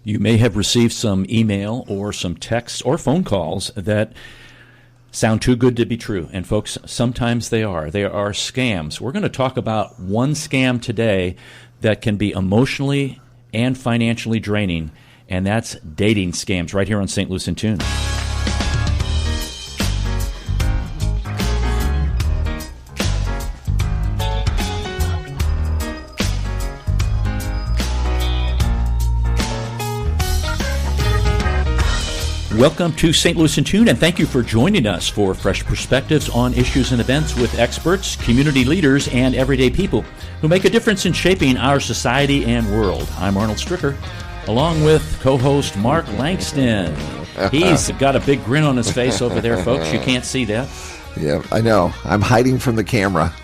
You may have received some email or some texts or phone calls that sound too good to be true. And folks, sometimes they are. They are scams. We're going to talk about one scam today that can be emotionally and financially draining, and that's dating scams right here on St. Louis in Tune. Welcome to St. Louis in Tune, and thank you for joining us for fresh perspectives on issues and events with experts, community leaders, and everyday people who make a difference in shaping our society and world. I'm Arnold Stricker, along with co-host Mark Langston. He's got a big grin on his face over there, folks. You can't see that. Yeah, I know. I'm hiding from the camera.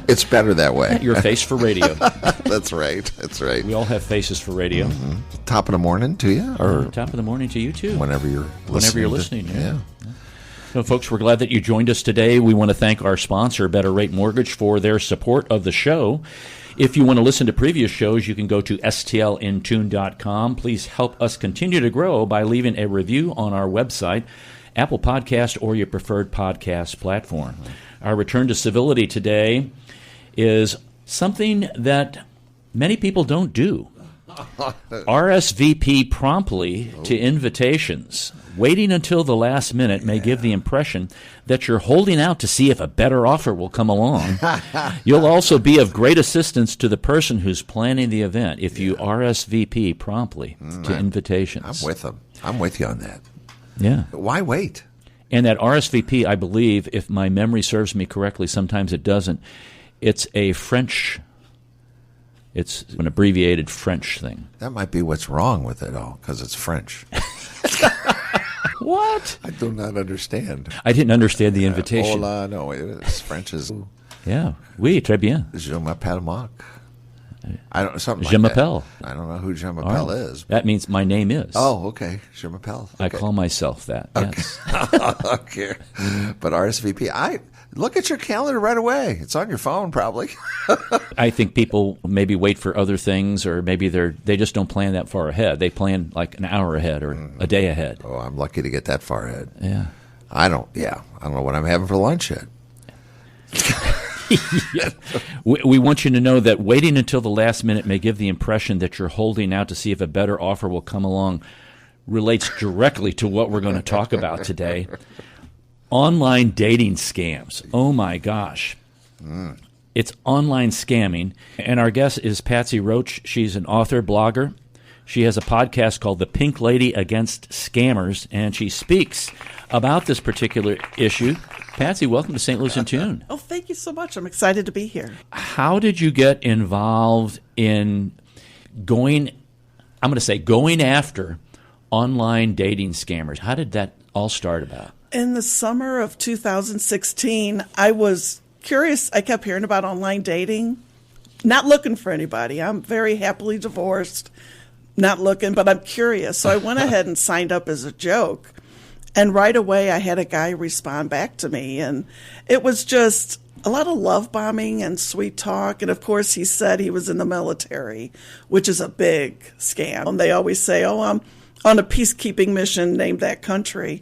It's better that way. Your face for radio. That's right. That's right. We all have faces for radio. Mm-hmm. Top of the morning to you? Or top of the morning to you, too. Whenever you're listening. Yeah. So, folks, we're glad that you joined us today. We want to thank our sponsor, Better Rate Mortgage, for their support of the show. If you want to listen to previous shows, you can go to stlintune.com. Please help us continue to grow by leaving a review on our website, Apple Podcast, or your preferred podcast platform. Our return to civility today is something that many people don't do. RSVP promptly to invitations. Waiting until the last minute may give the impression that you're holding out to see if a better offer will come along. You'll also be of great assistance to the person who's planning the event if you RSVP promptly to invitations. I'm with them. I'm with you on that. Yeah. Why wait? And that RSVP, I believe, if my memory serves me correctly, sometimes it doesn't, it's a French, it's an abbreviated French thing. That might be what's wrong with it all, because it's French. What? I do not understand. I didn't understand the invitation. Hola, no, it's French is... Yeah, oui, très bien. Je m'appelle Marc. I don't something Je like m'appelle. That. I don't know who Je m'appelle is. That means my name is. Oh, okay. Je m'appelle. Okay. I call myself that. Okay. Yes. Okay. But RSVP, I look at your calendar right away. It's on your phone, probably. I think people maybe wait for other things, or maybe they just don't plan that far ahead. They plan like an hour ahead or a day ahead. Oh, I'm lucky to get that far ahead. Yeah. I don't know what I'm having for lunch yet. Yeah. We want you to know that waiting until the last minute may give the impression that you're holding out to see if a better offer will come along relates directly to what we're going to talk about today. Online dating scams. Oh, my gosh. It's online scamming. And our guest is Patsy Roach. She's an author, blogger. She has a podcast called The Pink Lady Against Scammers, and she speaks about this particular issue. Patsy, welcome to St. Louis in Tune. Oh, thank you so much. I'm excited to be here. How did you get involved in going after online dating scammers? How did that all start about? In the summer of 2016, I was curious. I kept hearing about online dating, not looking for anybody. I'm very happily divorced, not looking, but I'm curious. So I went ahead and signed up as a joke. And right away, I had a guy respond back to me, and it was just a lot of love bombing and sweet talk. And, of course, he said he was in the military, which is a big scam. And they always say, oh, I'm on a peacekeeping mission, name that country.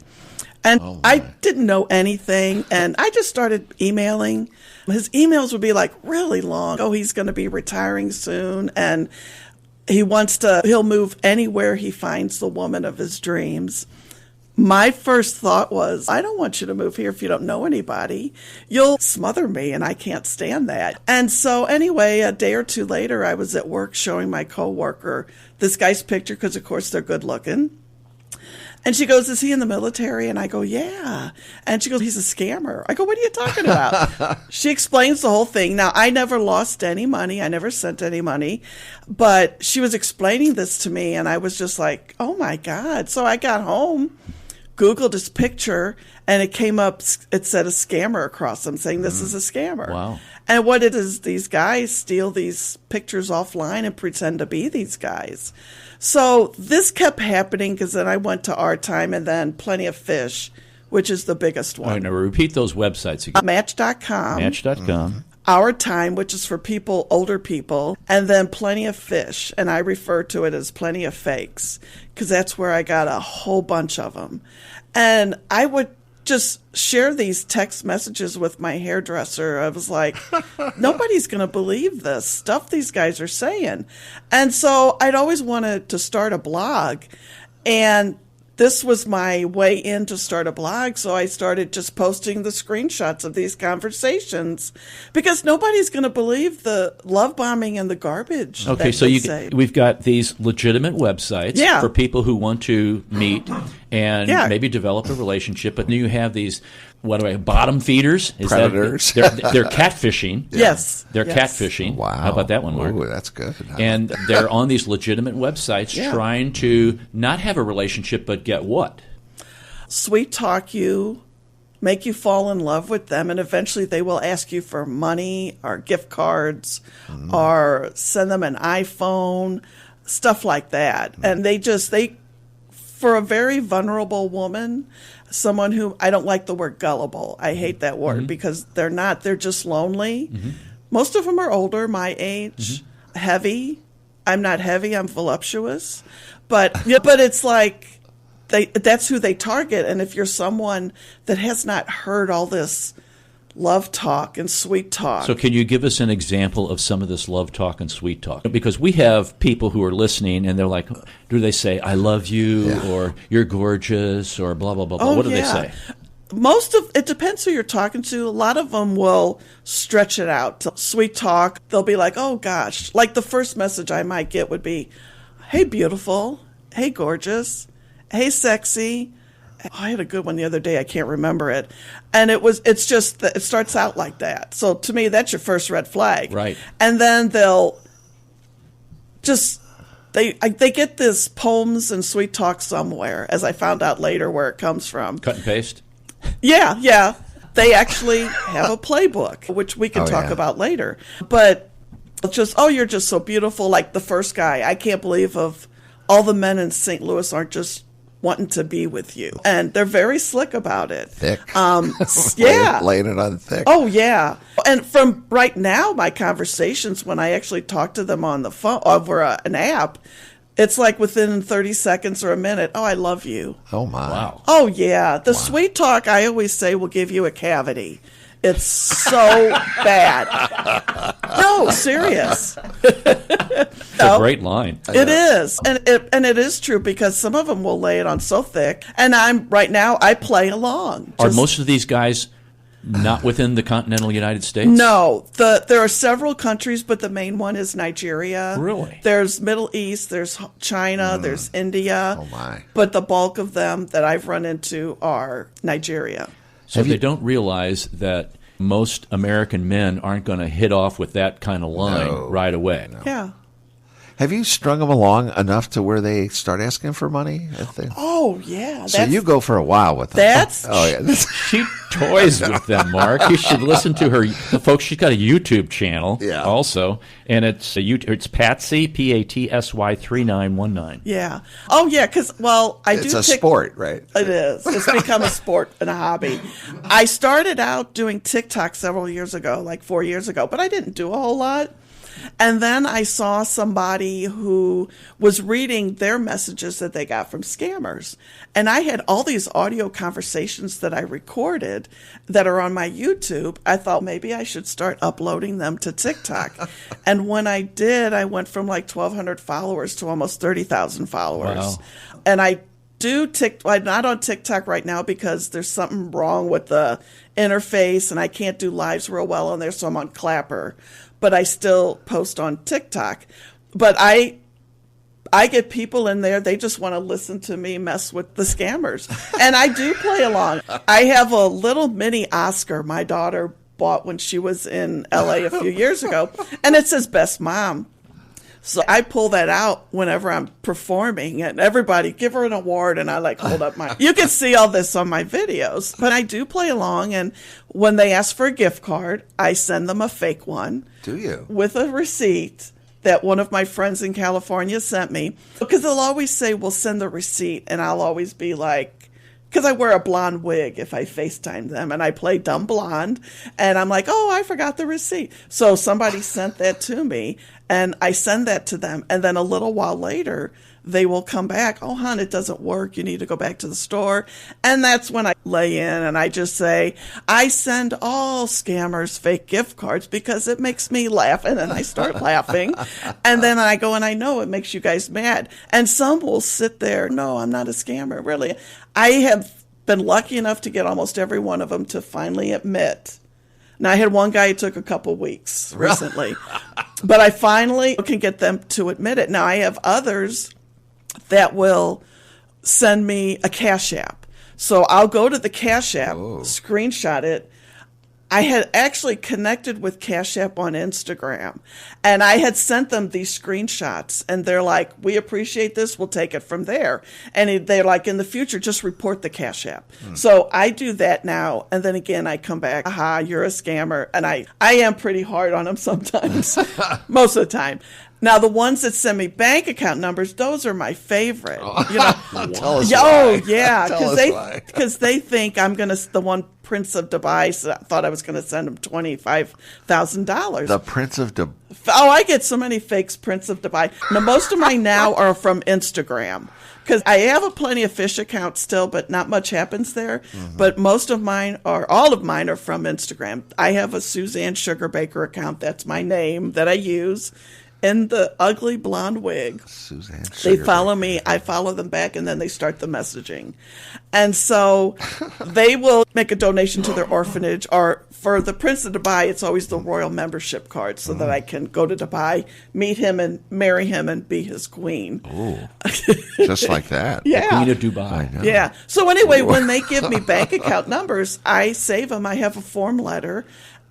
And I didn't know anything, and I just started emailing. His emails would be, like, really long. Oh, he's going to be retiring soon, and he'll move anywhere he finds the woman of his dreams. My first thought was, I don't want you to move here if you don't know anybody. You'll smother me, and I can't stand that. And so anyway, a day or two later, I was at work showing my coworker this guy's picture because, of course, they're good looking. And she goes, is he in the military? And I go, yeah. And she goes, he's a scammer. I go, what are you talking about? She explains the whole thing. Now, I never lost any money. I never sent any money. But she was explaining this to me, and I was just like, oh, my God. So I got home, Googled his picture, and it came up, it said a scammer across him saying this is a scammer. Wow. And what it is, these guys steal these pictures offline and pretend to be these guys. So this kept happening because then I went to Our Time and then Plenty of Fish, which is the biggest one. All right, now repeat those websites again. Match.com. Match.com. Our Time, which is for people, older people, and then Plenty of Fish. And I refer to it as Plenty of Fakes because that's where I got a whole bunch of them. And I would just share these text messages with my hairdresser. I was like, nobody's going to believe this stuff these guys are saying. And so I'd always wanted to start a blog. And this was my way in to start a blog, so I started just posting the screenshots of these conversations because nobody's going to believe the love bombing and the garbage. Okay, so we've got these legitimate websites for people who want to meet and maybe develop a relationship, but then you have these bottom feeders? Predators. They're catfishing. Yes. They're catfishing. Wow. How about that one, Mark? Ooh, that's good. And they're on these legitimate websites trying to not have a relationship, but get what? Sweet talk you, make you fall in love with them, and eventually they will ask you for money or gift cards or send them an iPhone, stuff like that. And they for a very vulnerable woman, someone who, I don't like the word gullible. I hate that word because they're just lonely. Most of them are older, my age, heavy. I'm not heavy, I'm voluptuous. But it's like that's who they target. And if you're someone that has not heard all this love talk and sweet talk. So can you give us an example of some of this love talk and sweet talk? Because we have people who are listening and they're like, do they say, I love you or you're gorgeous or blah, blah, blah, blah. What do they say? It depends who you're talking to. A lot of them will stretch it out to sweet talk. They'll be like, oh gosh, like the first message I might get would be, hey, beautiful. Hey, gorgeous. Hey, sexy. I had a good one the other day. I can't remember it. And it's just that it starts out like that. So to me, that's your first red flag. Right. And then they'll just, they get this poems and sweet talk somewhere, as I found out later where it comes from. Cut and paste? Yeah. They actually have a playbook, which we can talk about later. But just, oh, you're just so beautiful. Like the first guy, I can't believe of all the men in St. Louis aren't just wanting to be with you. And they're very slick about it. Thick. Laying it on thick. Oh, yeah. And from right now, my conversations, when I actually talk to them on the phone over an app, it's like within 30 seconds or a minute, oh, I love you. Oh, my. Wow. Oh, yeah. The sweet talk, I always say, will give you a cavity. It's so bad. No, serious. It's a great line. It is. And it is true because some of them will lay it on so thick. And I play along. Are most of these guys not within the continental United States? No. There are several countries, but the main one is Nigeria. Really? There's Middle East, there's China, there's India. Oh, my. But the bulk of them that I've run into are Nigeria. So they don't realize that most American men aren't going to hit off with that kind of line right away. No. Yeah. Have you strung them along enough to where they start asking for money? Oh, yeah. So you go for a while with them. She toys with them, Mark. You should listen to her. Folks, she's got a YouTube channel also, and it's Patsy, Patsy 3919. Yeah. Oh, yeah, because, it's a sport, right? It is. It's become a sport and a hobby. I started out doing TikTok several years ago, like 4 years ago, but I didn't do a whole lot. And then I saw somebody who was reading their messages that they got from scammers. And I had all these audio conversations that I recorded that are on my YouTube. I thought maybe I should start uploading them to TikTok. And when I did, I went from like 1,200 followers to almost 30,000 followers. Wow. And I'm not on TikTok right now because there's something wrong with the interface and I can't do lives real well on there, so I'm on Clapper. But I still post on TikTok. But I get people in there, they just want to listen to me mess with the scammers. And I do play along. I have a little mini Oscar my daughter bought when she was in LA a few years ago, and it says Best Mom. So I pull that out whenever I'm performing, and everybody give her an award, and I hold up my... You can see all this on my videos, but I do play along, and when they ask for a gift card, I send them a fake one. Do you? With a receipt that one of my friends in California sent me. Because they'll always say, we'll send the receipt, and I'll always be like, because I wear a blonde wig if I FaceTime them, and I play dumb blonde, and I'm like, oh, I forgot the receipt. So somebody sent that to me, and I send that to them, and then a little while later, they will come back, oh, hon, it doesn't work. You need to go back to the store. And that's when I lay in and I just say, I send all scammers fake gift cards because it makes me laugh. And then I start laughing. And then I go, and I know it makes you guys mad. And some will sit there, no, I'm not a scammer, really. I have been lucky enough to get almost every one of them to finally admit. Now, I had one guy who took a couple weeks recently, but I finally can get them to admit it. Now, I have others that will send me a Cash App. So I'll go to the Cash App, screenshot it. I had actually connected with Cash App on Instagram, and I had sent them these screenshots, and they're like, we appreciate this, we'll take it from there. And they're like, in the future, just report the Cash App. So I do that now, and then again, I come back, aha, you're a scammer. And I am pretty hard on them sometimes, most of the time. Now, the ones that send me bank account numbers, those are my favorite. You know, Tell us oh, why. yeah, Tell us why. because they think I'm going to, the one Prince of Dubai thought I was going to send him $25,000. The Prince of Dubai. Oh, I get so many fakes, Prince of Dubai. Now, most of mine now are from Instagram. Because I have a plenty of fish accounts still, but not much happens there. But most of mine all of mine are from Instagram. I have a Suzanne Sugarbaker account. That's my name that I use. In the ugly blonde wig. Suzanne They Sugarbaker. follow me, I follow them back, and then they start the messaging. And so they will make a donation to their orphanage, or for the Prince of Dubai, it's always the royal membership card so that I can go to Dubai, meet him, and marry him, and be his queen. Oh, just like that. Yeah. Queen of Dubai. I know. Yeah. So anyway, when they give me bank account numbers, I save them. I have a form letter,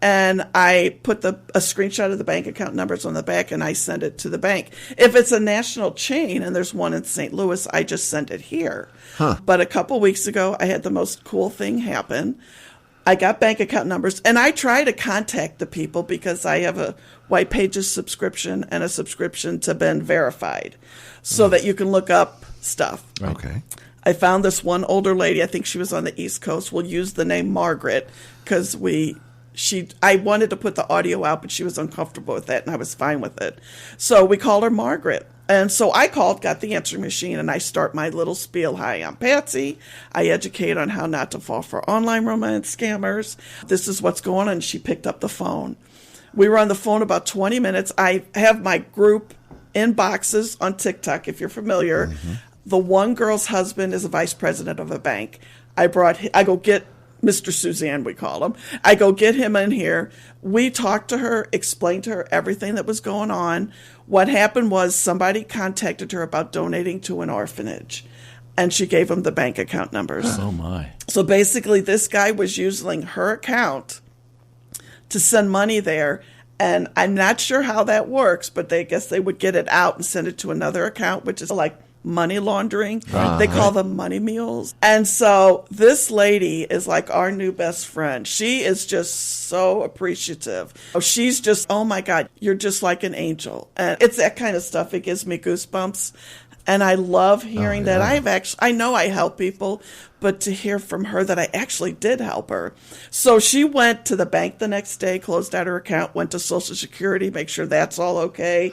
and I put a screenshot of the bank account numbers on the back, and I send it to the bank. If it's a national chain, and there's one in St. Louis, I just send it here. But a couple weeks ago, I had the most cool thing happen. I got bank account numbers, and I try to contact the people because I have a White Pages subscription and a subscription to Ben Verified so that you can look up stuff. Right. Okay. I found this one older lady, I think she was on the East Coast. We'll use the name Margaret because I wanted to put the audio out, but she was uncomfortable with that, and I was fine with it. So we called her Margaret. And so I called, got the answering machine, and I start my little spiel. Hi, I'm Patsy. I educate on how not to fall for online romance scammers. This is what's going on. And she picked up the phone. We were on the phone about 20 minutes. I have my group inboxes on TikTok, if you're familiar. The one girl's husband is a vice president of a bank. I go get Mr. Suzanne, we call him. I go get him in here. We talked to her, explained to her everything that was going on. What happened was somebody contacted her about donating to an orphanage, and she gave him the bank account numbers. Oh, my. So basically, this guy was using her account to send money there, and I'm not sure how that works, but I guess they would get it out and send it to another account, which is like money laundering. They call them money mules. And so this lady is like our new best friend. She is just so appreciative. She's just, oh my God, you're just like an angel. And it's that kind of stuff. It gives me goosebumps. And I love hearing that. I know I help people, but to hear from her that I actually did help her. So she went to the bank the next day, closed out her account, went to Social Security, make sure that's all okay.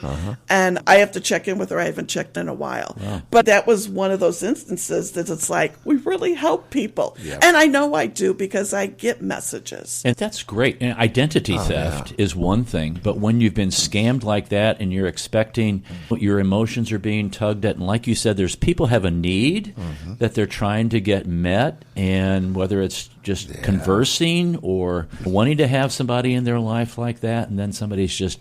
And I have to check in with her. I haven't checked in a while. But that was one of those instances that it's like, we really help people. And I know I do because I get messages. And that's great. And identity theft is one thing, but when you've been scammed like that and you're expecting your emotions are being tugged at, and like you said, there's people have a need that they're trying to get met, and whether it's just conversing or wanting to have somebody in their life like that, and then somebody's just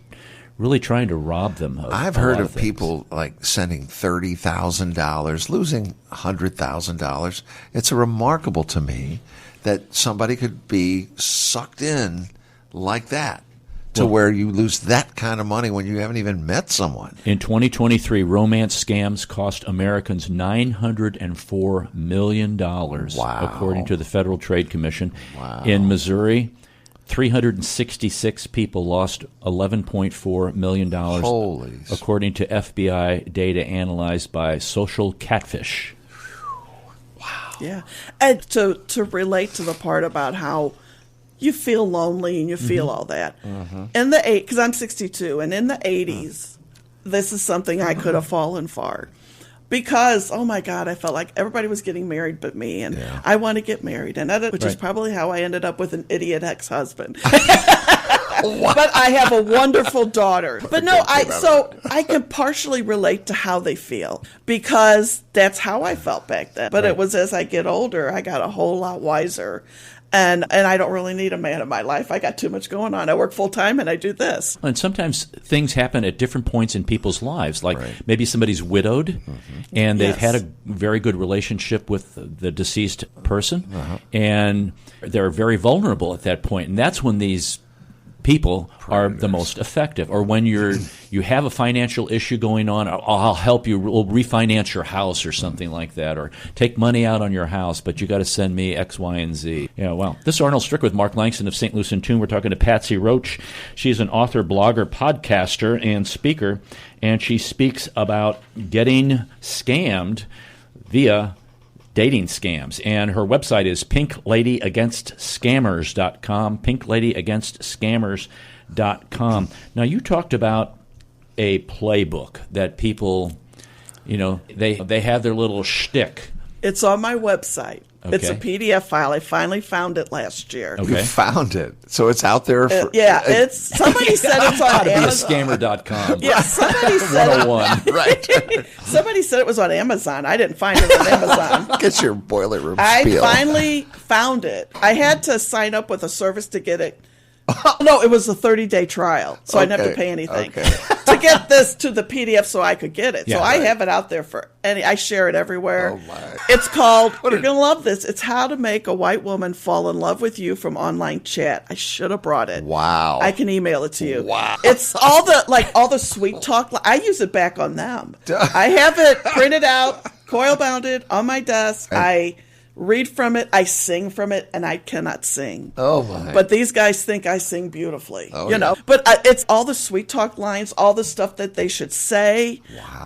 really trying to rob them of I've a heard lot of things. people like sending $30,000, losing $100,000. It's remarkable to me that somebody could be sucked in like that to where you lose that kind of money when you haven't even met someone. In 2023, romance scams cost Americans $904 million, according to the Federal Trade Commission. In Missouri, 366 people lost $11.4 million, Holy. according to FBI data analyzed by Social Catfish. Yeah. And to relate to the part about how you feel lonely and you feel all that. In the because I'm 62, and in the 80s, this is something I could have fallen for. Because, oh my God, I felt like everybody was getting married but me, and I want to get married, and which is probably how I ended up with an idiot ex-husband. But I have a wonderful daughter. But no, I can partially relate to how they feel, because that's how I felt back then. But it was as I get older, I got a whole lot wiser. And I don't really need a man in my life. I got too much going on. I work full time and I do this. And sometimes things happen at different points in people's lives. Like maybe somebody's widowed and they've had a very good relationship with the deceased person, and they're very vulnerable at that point. And that's when these people are the most effective. Or when you have a financial issue going on, I'll help you, we'll refinance your house or something like that, or take money out on your house, but you got to send me X, Y, and Z. Yeah, well, this is Arnold Strick with Mark Langston of St. Lucie Tune. We're talking to Patsy Roach. She's an author, blogger, podcaster, and speaker, and she speaks about getting scammed via dating scams. And her website is pinkladyagastscammers.com, pinkladyagastscammers.com. Now, you talked about a playbook that people, they have their little shtick. It's on my website. Okay. It's a PDF file. I finally found it last year. Okay. You found it. So it's out there. Somebody said it's on Amazon. Scammer.com. Yeah, somebody said 101. Right. Somebody said it was on Amazon. I didn't find it on Amazon. Get your boiler room I spiel. finally found it. I had to sign up with a service to get it. No, it was a 30-day trial, so I didn't have to pay anything to get this to the PDF so I could get it. So I have it out there I share it everywhere. Oh my! It's called, you're going to love this, it's How to Make a White Woman Fall in Love with You from Online Chat. I should have brought it. Wow. I can email it to you. Wow. It's all the sweet talk. I use it back on them. I have it printed out, coil bounded on my desk. I read from it, I sing from it, and I cannot sing. Oh, my. But these guys think I sing beautifully, know. But it's all the sweet talk lines, all the stuff that they should say.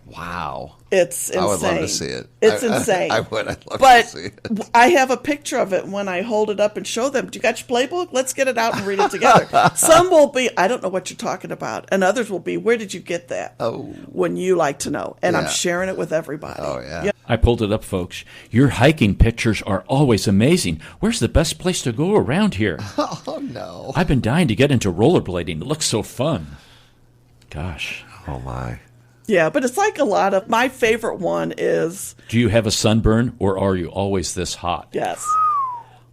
Wow. It's insane. I would love to see it. It's insane. I would. I'd love to see it. But I have a picture of it when I hold it up and show them. Do you got your playbook? Let's get it out and read it together. Some will be, I don't know what you're talking about. And others will be, where did you get that? Oh. When you like to know. And I'm sharing it with everybody. Oh, yeah. I pulled it up, folks. Your hiking pictures are always amazing. Where's the best place to go around here? Oh, no. I've been dying to get into rollerblading. It looks so fun. Gosh. Oh, my. Yeah, but it's like a lot of, my favorite one is, do you have a sunburn, or are you always this hot? Yes.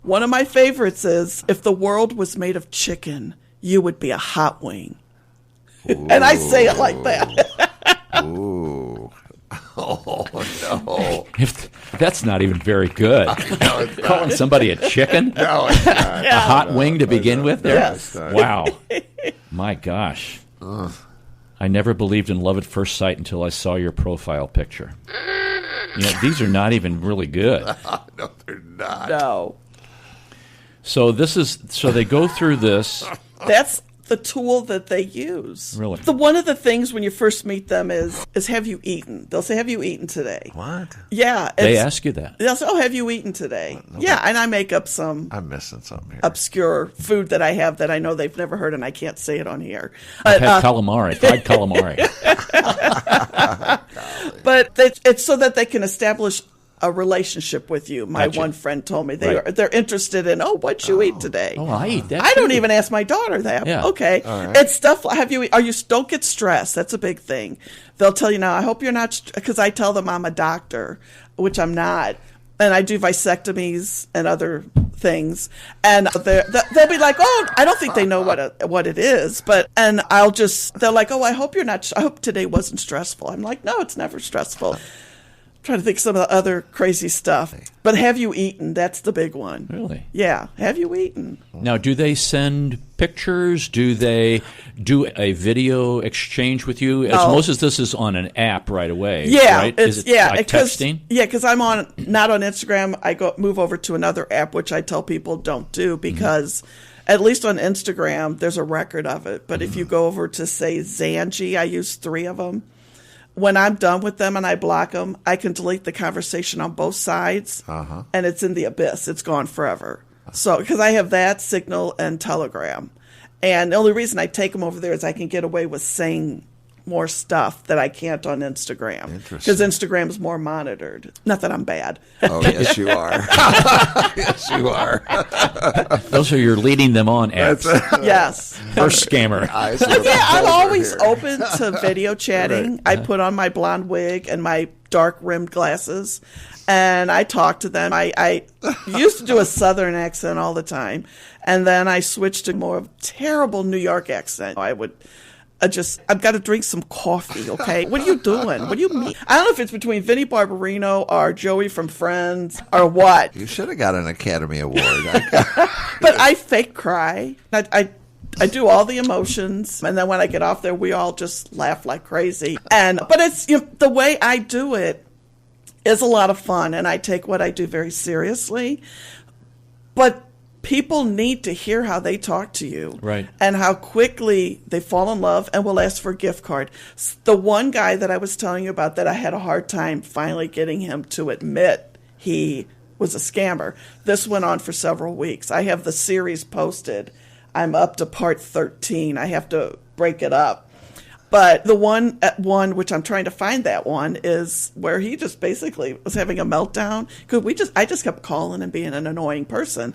One of my favorites is, if the world was made of chicken, you would be a hot wing. And I say it like that. Ooh. Oh, no. That's not even very good. No, calling somebody a chicken? No, it's not. A hot wing to begin with there? Yes. Wow. My gosh. I never believed in love at first sight until I saw your profile picture. These are not even really good. No, they're not. No. So they go through this. That's the tool that they use. Really? One of the things when you first meet them is have you eaten? They'll say, have you eaten today? What? Yeah. They ask you that. They'll say, oh, have you eaten today? Yeah, and I make up some I'm missing something here. obscure food that I have that I know they've never heard, and I can't say it on here. I've had calamari, fried calamari. But it's so that they can establish a relationship with you. My one friend told me they're interested in, what'd you eat today? Oh, I eat that. I don't even ask my daughter that. Yeah. Okay. Right. It's stuff. Don't get stressed. That's a big thing. They'll tell you now, I hope you're not, because I tell them I'm a doctor, which I'm not. And I do vasectomies and other things. And they'll be like, oh, I don't think they know what it is. And they're like, oh, I hope today wasn't stressful. I'm like, no, it's never stressful. Trying to think of some of the other crazy stuff. But have you eaten? That's the big one. Really? Yeah. Have you eaten? Now, do they send pictures? Do they do a video exchange with you? As most of this is on an app right away. Yeah. Right? Is it like texting? Yeah, because I'm not on Instagram. I move over to another app, which I tell people don't do because at least on Instagram, there's a record of it. But if you go over to, say, Zangie, I use 3 of them. when I'm done with them and I block them, I can delete the conversation on both sides, and it's in the abyss. It's gone forever. So, because I have that, Signal, and Telegram. And the only reason I take them over there is I can get away with saying more stuff that I can't on Instagram. Because Instagram is more monitored. Not that I'm bad. Oh, yes, you are. Yes, you are. Those are your leading them on apps. Yes. First scammer. I'm always open to video chatting. Right. I put on my blonde wig and my dark rimmed glasses, and I talk to them. I used to do a Southern accent all the time, and then I switched to more of a terrible New York accent. I've got to drink some coffee, okay? What are you doing? What do you mean? I don't know if it's between Vinnie Barbarino or Joey from Friends or what. You should have got an Academy Award. But I fake cry. I do all the emotions, and then when I get off there, we all just laugh like crazy. But it's the way I do it is a lot of fun, and I take what I do very seriously. But people need to hear how they talk to you, right? And how quickly they fall in love and will ask for a gift card. The one guy that I was telling you about that I had a hard time finally getting him to admit he was a scammer. This went on for several weeks. I have the series posted. I'm up to part 13. I have to break it up. But the one, which I'm trying to find that one, is where he just basically was having a meltdown. Because I just kept calling and being an annoying person,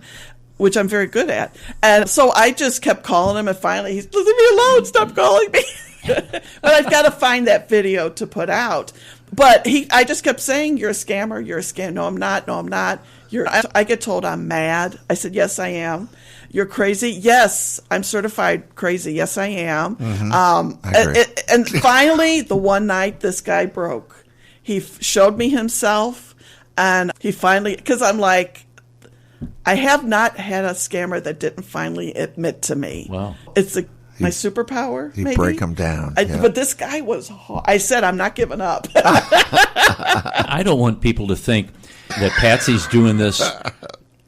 which I'm very good at. And so I just kept calling him, and finally he's, leave me alone, stop calling me. But I've got to find that video to put out. But I just kept saying, you're a scammer, you're a scammer. No, I'm not. No, I'm not. I get told I'm mad. I said, yes, I am. You're crazy. Yes, I'm certified crazy. Yes, I am. Mm-hmm. And finally, the one night this guy broke. He showed me himself, and he finally, because I'm like, I have not had a scammer that didn't finally admit to me. Wow. It's my superpower, You maybe? break them down. But this guy was hard. I said, I'm not giving up. I don't want people to think that Patsy's doing this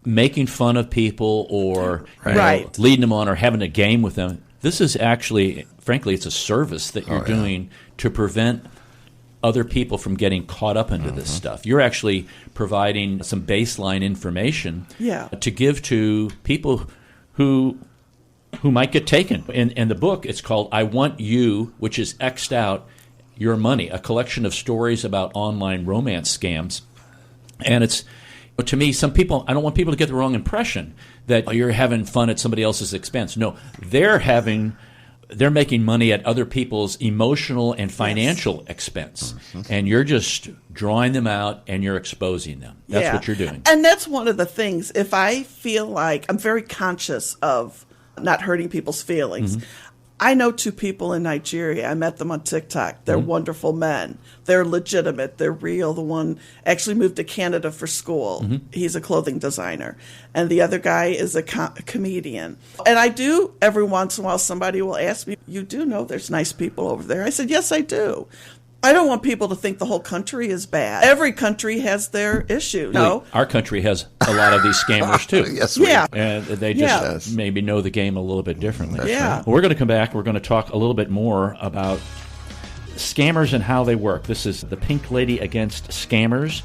making fun of people or leading them on or having a game with them. This is actually, frankly, it's a service that you're doing to prevent other people from getting caught up into this stuff. You're actually providing some baseline information to give to people who might get taken. In the book, it's called I Want You, which is X'd out your money, a collection of stories about online romance scams. And it's, to me, some people, I don't want people to get the wrong impression that you're having fun at somebody else's expense. No, they're making money at other people's emotional and financial expense. Mm-hmm. And you're just drawing them out and you're exposing them. That's what you're doing. And that's one of the things. If I feel like I'm very conscious of not hurting people's feelings. Mm-hmm. I know two people in Nigeria. I met them on TikTok. They're wonderful men. They're legitimate. They're real. The one actually moved to Canada for school. Mm-hmm. He's a clothing designer. And the other guy is a comedian. And I do, every once in a while, somebody will ask me, you do know there's nice people over there? I said, yes, I do. I don't want people to think the whole country is bad. Every country has their issue. No, our country has a lot of these scammers too. Yes, we do. And they just maybe know the game a little bit differently. Yeah. Well, we're going to come back. We're going to talk a little bit more about scammers and how they work. This is the Pink Lady Against Scammers.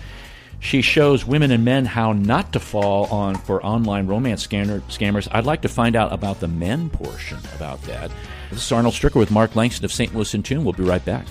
She shows women and men how not to fall for online romance scammers. I'd like to find out about the men portion about that. This is Arnold Stricker with Mark Langston of St. Louis in Tune. We'll be right back.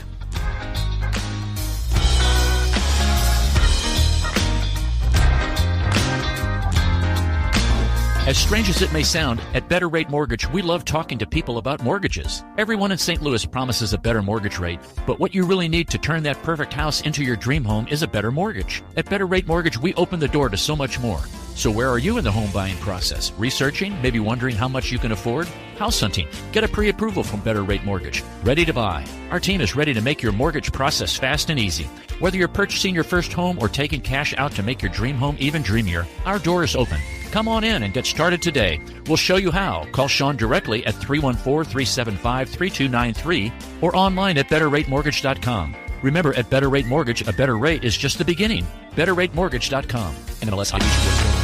As strange as it may sound, at Better Rate Mortgage, we love talking to people about mortgages. Everyone in St. Louis promises a better mortgage rate, but what you really need to turn that perfect house into your dream home is a better mortgage. At Better Rate Mortgage, we open the door to so much more. So where are you in the home buying process? Researching? Maybe wondering how much you can afford? House hunting? Get a pre-approval from Better Rate Mortgage. Ready to buy. Our team is ready to make your mortgage process fast and easy. Whether you're purchasing your first home or taking cash out to make your dream home even dreamier, our door is open. Come on in and get started today. We'll show you how. Call Sean directly at 314-375-3293 or online at betterratemortgage.com. Remember, at Better Rate Mortgage, a better rate is just the beginning. betterratemortgage.com. NMLS ID Sports.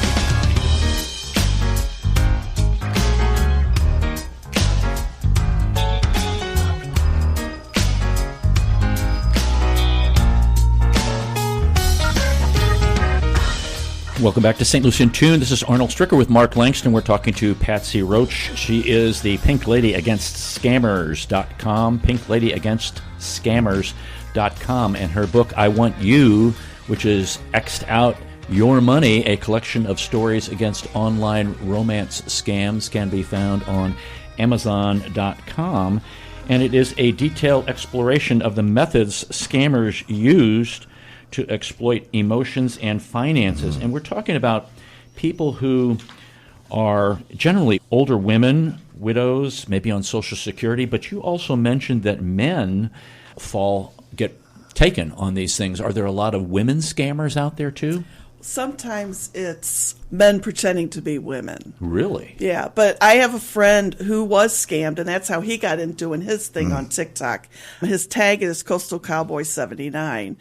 Welcome back to St. Lucie in Tune. This is Arnold Stricker with Mark Langston. We're talking to Patsy Roach. She is the Pink Lady Against Scammers.com, Pink Lady Against Scammers.com, and her book, I Want You, which is X'd Out Your Money, a collection of stories against online romance scams, can be found on Amazon.com. And it is a detailed exploration of the methods scammers used to exploit emotions and finances. And we're talking about people who are generally older women, widows, maybe on Social Security, but you also mentioned that men get taken on these things. Are there a lot of women scammers out there too? Sometimes it's men pretending to be women. Really? Yeah, but I have a friend who was scammed, and that's how he got into doing his thing on TikTok. His tag is Coastal Cowboy 79.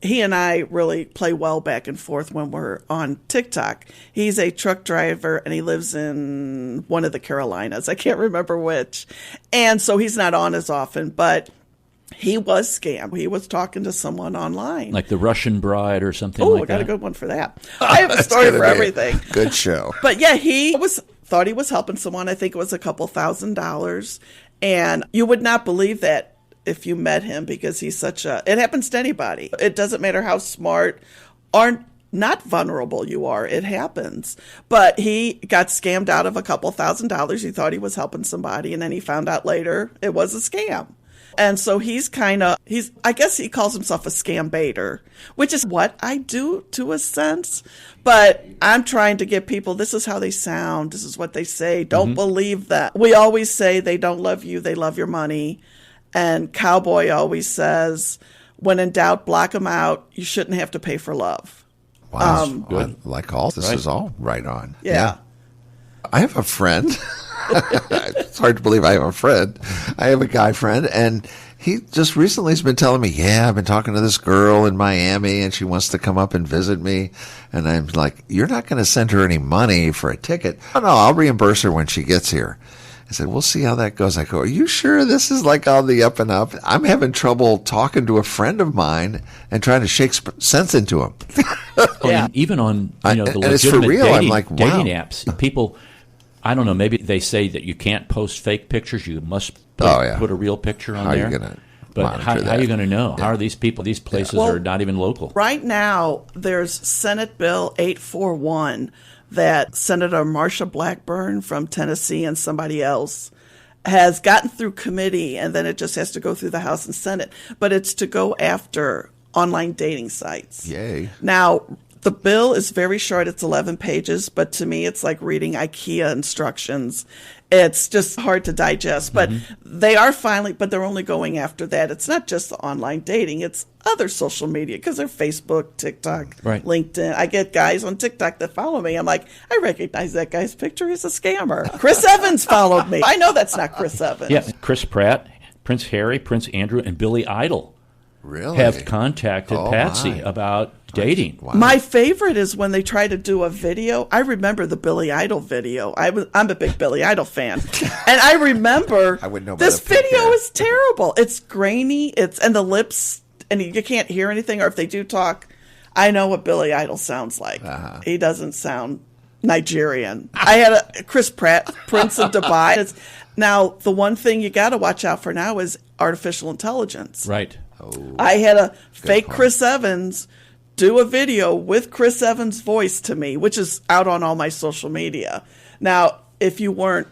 He and I really play well back and forth when we're on TikTok. He's a truck driver, and he lives in one of the Carolinas. I can't remember which. And so he's not on as often, but he was scammed. He was talking to someone online. Like the Russian Bride or something like that? Oh, I got a good one for that. I have a story for everything. Good show. But yeah, thought he was helping someone. I think it was a couple $1,000s. And you would not believe that if you met him, because he's it happens to anybody. It doesn't matter how smart or not vulnerable you are. It happens. But he got scammed out of a couple $1,000s. He thought he was helping somebody, and then he found out later it was a scam. And so I guess he calls himself a scam baiter, which is what I do to a sense. But I'm trying to get people, this is how they sound. This is what they say. Don't believe that. We always say they don't love you. They love your money. And Cowboy always says, when in doubt, block them out. You shouldn't have to pay for love. Wow. This is all right on. Yeah. I have a friend. It's hard to believe I have a friend. I have a guy friend, and he just recently has been telling me, I've been talking to this girl in Miami, and she wants to come up and visit me. And I'm like, you're not going to send her any money for a ticket? Oh, no, I'll reimburse her when she gets here. I said, we'll see how that goes. I go, are you sure this is like on the up and up? I'm having trouble talking to a friend of mine and trying to shake sense into him. Yeah. Even on the legitimate it's for real. dating, I'm like, wow. dating apps, people, I don't know, maybe they say that you can't post fake pictures. You must put a real picture on there. How are you going to But how are you going to know? How are these people? These places are not even local. Right now, there's Senate Bill 841 that Senator Marsha Blackburn from Tennessee and somebody else has gotten through committee, and then it just has to go through the House and Senate. But it's to go after online dating sites. Yay. Now, the bill is very short. It's 11 pages, but to me, it's like reading IKEA instructions. It's just hard to digest. But but they're only going after that. It's not just the online dating. It's other social media, because they're Facebook, TikTok, LinkedIn. I get guys on TikTok that follow me. I'm like, I recognize that guy's picture. He's a scammer. Chris Evans followed me. I know that's not Chris Evans. Yeah, Chris Pratt, Prince Harry, Prince Andrew, and Billy Idol have contacted Patsy about dating. Wow. My favorite is when they try to do a video. I remember the Billy Idol video. I'm a big Billy Idol fan. And I remember this video is terrible. It's grainy, and the lips, and you can't hear anything, or if they do talk, I know what Billy Idol sounds like. He doesn't sound Nigerian. I had a Chris Pratt, Prince of Dubai. Now, the one thing you got to watch out for now is artificial intelligence. Right. I had a fake Chris Evans do a video with Chris Evans' voice to me, which is out on all my social media. Now, if you weren't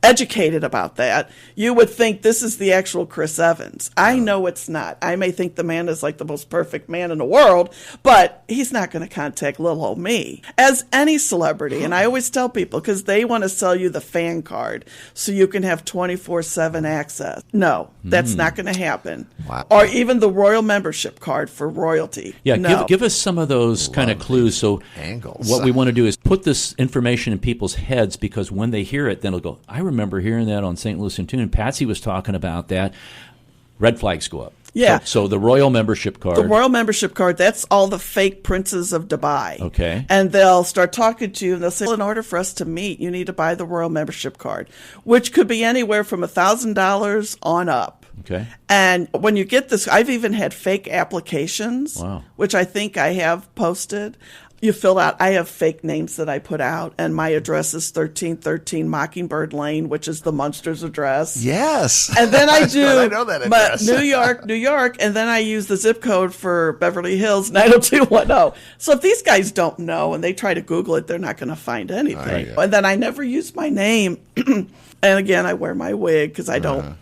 educated about that, you would think this is the actual Chris Evans. I know it's not. I may think the man is like the most perfect man in the world, but he's not going to contact little old me, as any celebrity. And I always tell people, because they want to sell you the fan card so you can have 24/7 access. No, that's not going to happen. Wow. Or even the royal membership card for royalty. Yeah, no. give us some of those kind of clues. So angles. What we want to do is put this information in people's heads, because when they hear it, then they'll go, I remember hearing that on St. Lucie in Tune. Patsy was talking about that. Red flags go up. Yeah. So the royal membership card. The royal membership card, that's all the fake princes of Dubai. Okay. And they'll start talking to you, and they'll say, well, in order for us to meet, you need to buy the royal membership card, which could be anywhere from $1,000 on up. Okay. And when you get this, I've even had fake applications, which I think I have posted. you fill out, I have fake names that I put out, and my address is 1313 Mockingbird Lane, which is the Munsters address. Yes. And then I do I know that address. New York, and then I use the zip code for Beverly Hills, 90210. So if these guys don't know and they try to Google it, they're not going to find anything. Right, yeah. And then I never use my name. And again, I wear my wig because I don't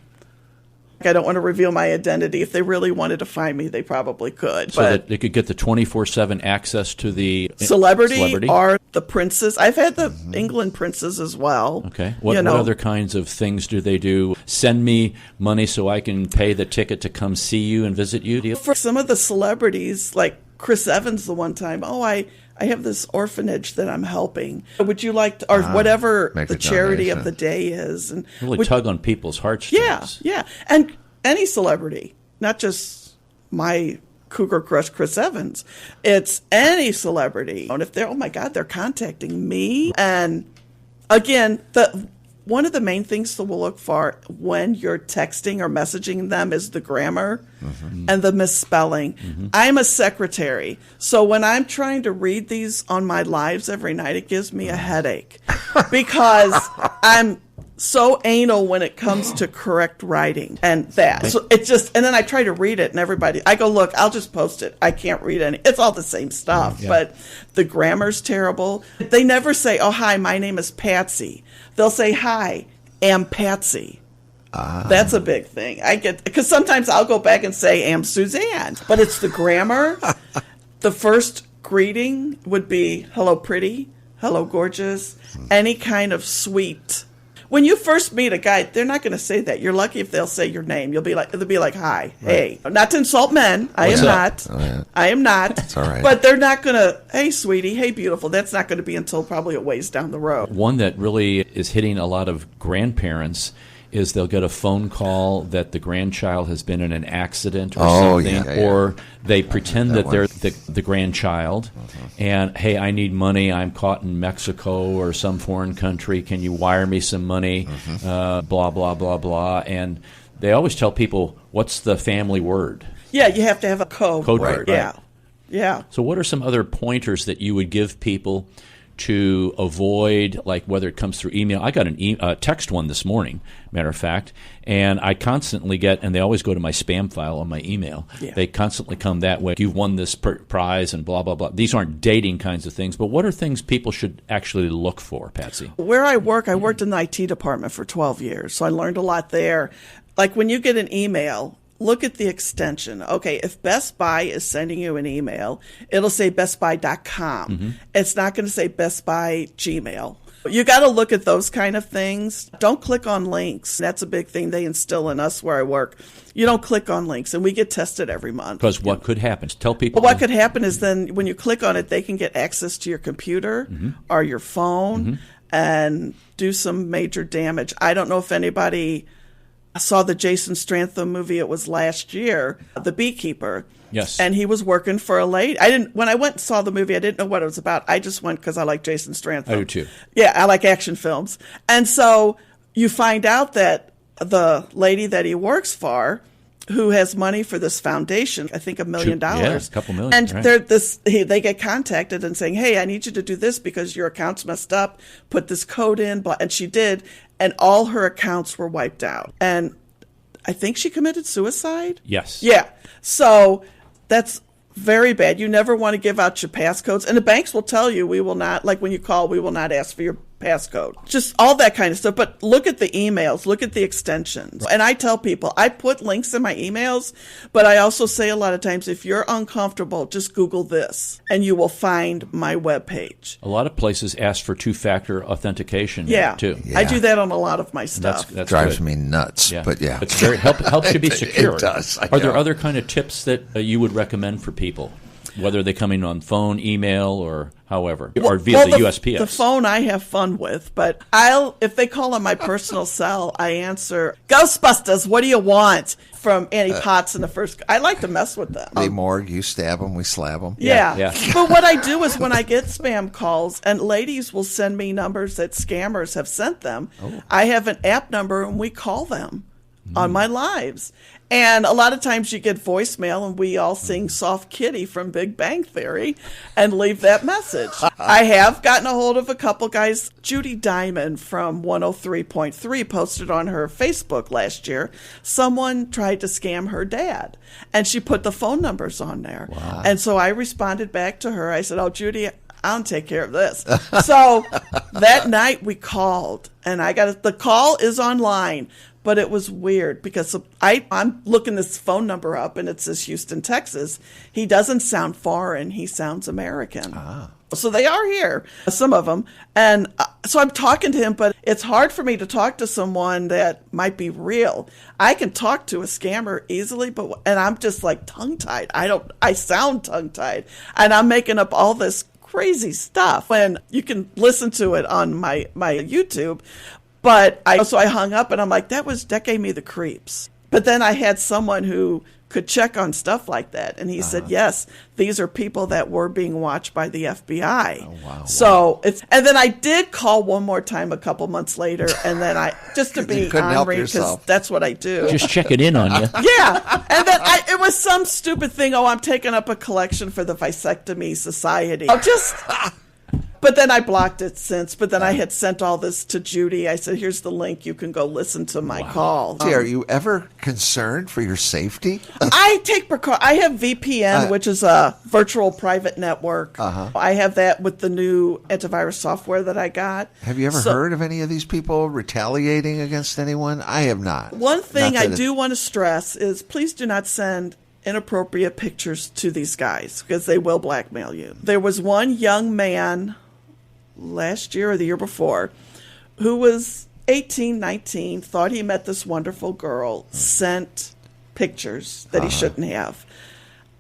want to reveal my identity. If they really wanted to find me, they probably could. So that they could get the 24/7 access to the celebrity or the princes. I've had the England princes as well. Okay. What other kinds of things do they do? Send me money so I can pay the ticket to come see you and visit you? For some of the celebrities, like Chris Evans the one time, I have this orphanage that I'm helping. Would you like to, or whatever the charity of the day is. And really tug on people's heartstrings. Yeah. And any celebrity, not just my cougar crush Chris Evans. It's any celebrity. And if they're, oh my God, they're contacting me. And again, one of the main things that we'll look for when you're texting or messaging them is the grammar and the misspelling. I'm a secretary, so when I'm trying to read these on my lives every night, it gives me a headache because I'm so anal when it comes to correct writing and that. So it just, and then I try to read it and I go, look, I'll just post it. I can't read any. It's all the same stuff, but the grammar's terrible. They never say, oh, hi, my name is Patsy. They'll say, hi, am Patsy. That's a big thing. Because sometimes I'll go back and say, am Suzanne. But it's the grammar. The first greeting would be, hello, pretty, hello, gorgeous, any kind of sweet. When you first meet a guy, they're not going to say that. You're lucky if they'll say your name. They'll be like, hi, hey. Not to insult men. I am not. I am not. It's all right. But they're not going to, hey, sweetie, hey, beautiful. That's not going to be until probably a ways down the road. One that really is hitting a lot of grandparents is they'll get a phone call that the grandchild has been in an accident or something, or they pretend that they're the grandchild, and, hey, I need money, I'm caught in Mexico or some foreign country, can you wire me some money, blah, blah, blah, blah, and they always tell people, what's the family word? Yeah, you have to have a code word. Right. Yeah. So what are some other pointers that you would give people to avoid, like whether it comes through email? I got a text one this morning, matter of fact, and I constantly get, and they always go to my spam file on my email. Yeah. They constantly come that way. You've won this prize and blah, blah, blah. These aren't dating kinds of things, but what are things people should actually look for, Patsy? Where I worked in the IT department for 12 years, so I learned a lot there. Like when you get an email, look at the extension. Okay, if Best Buy is sending you an email, it'll say bestbuy.com. It's not going to say Best Buy Gmail. You got to look at those kind of things. Don't click on links. That's a big thing they instill in us where I work. You don't click on links, and we get tested every month. Because what could happen? Tell people. Well, what could happen is then when you click on it, they can get access to your computer or your phone and do some major damage. I don't know if anybody saw the Jason Statham movie. It was last year, The Beekeeper. Yes. And he was working for a lady. When I went and saw the movie, I didn't know what it was about. I just went because I like Jason Statham. I do too. Yeah, I like action films. And so you find out that the lady that he works for, who has money for this foundation, I think $1 million. Yeah, a couple million. And right. they get contacted and saying, hey, I need you to do this because your account's messed up. Put this code in. And she did. And all her accounts were wiped out. And I think she committed suicide. Yes. Yeah. So that's very bad. You never want to give out your passcodes. And the banks will tell you, we will not, like when you call, we will not ask for your passcode. Just all that kind of stuff. But look at the emails. Look at the extensions. And I tell people, I put links in my emails, but I also say a lot of times, if you're uncomfortable, just Google this, and you will find my webpage. A lot of places ask for two-factor authentication too. Yeah. I do that on a lot of my stuff. That drives good. Me nuts, but yeah. It's very helps you be secure. It does. Are there other kind of tips that you would recommend for people, whether they come in on phone, email, or however, or via the USPS? The phone I have fun with, but if they call on my personal cell, I answer, Ghostbusters, what do you want? From Annie Potts in the first. I like to mess with them. They morgue, you stab them, we slab them. Yeah. But what I do is when I get spam calls, and ladies will send me numbers that scammers have sent them, I have an app number and we call them. on my lives. And a lot of times you get voicemail and we all sing Soft Kitty from Big Bang Theory and leave that message. I have gotten a hold of a couple guys. Judy Diamond from 103.3 posted on her Facebook last year, someone tried to scam her dad. And she put the phone numbers on there. Wow. And so I responded back to her. I said, oh, Judy, I'll take care of this. So that night we called, and the call is online. But it was weird because I'm looking this phone number up, and it says Houston, Texas. He doesn't sound foreign. He sounds American. So they are here, some of them. And so I'm talking to him, but it's hard for me to talk to someone that might be real. I can talk to a scammer easily, and I'm just like tongue-tied. I sound tongue-tied, and I'm making up all this crazy stuff. And you can listen to it on my YouTube. But I hung up, and I'm like, that gave me the creeps. But then I had someone who could check on stuff like that. And he said, yes, these are people that were being watched by the FBI. Oh, wow. So and then I did call one more time a couple months later. And then just to be ornery, because that's what I do. Just checking in on you. Yeah. And then it was some stupid thing. Oh, I'm taking up a collection for the Vasectomy Society. But then I blocked it since. But then I had sent all this to Judy. I said, here's the link. You can go listen to my call. Are you ever concerned for your safety? I take precaution. I have VPN, which is a virtual private network. I have that with the new antivirus software that I got. Have you ever heard of any of these people retaliating against anyone? I have not. One thing I do want to stress is please do not send inappropriate pictures to these guys because they will blackmail you. There was one young man last year or the year before who was 18, 19, thought he met this wonderful girl, sent pictures that he shouldn't have.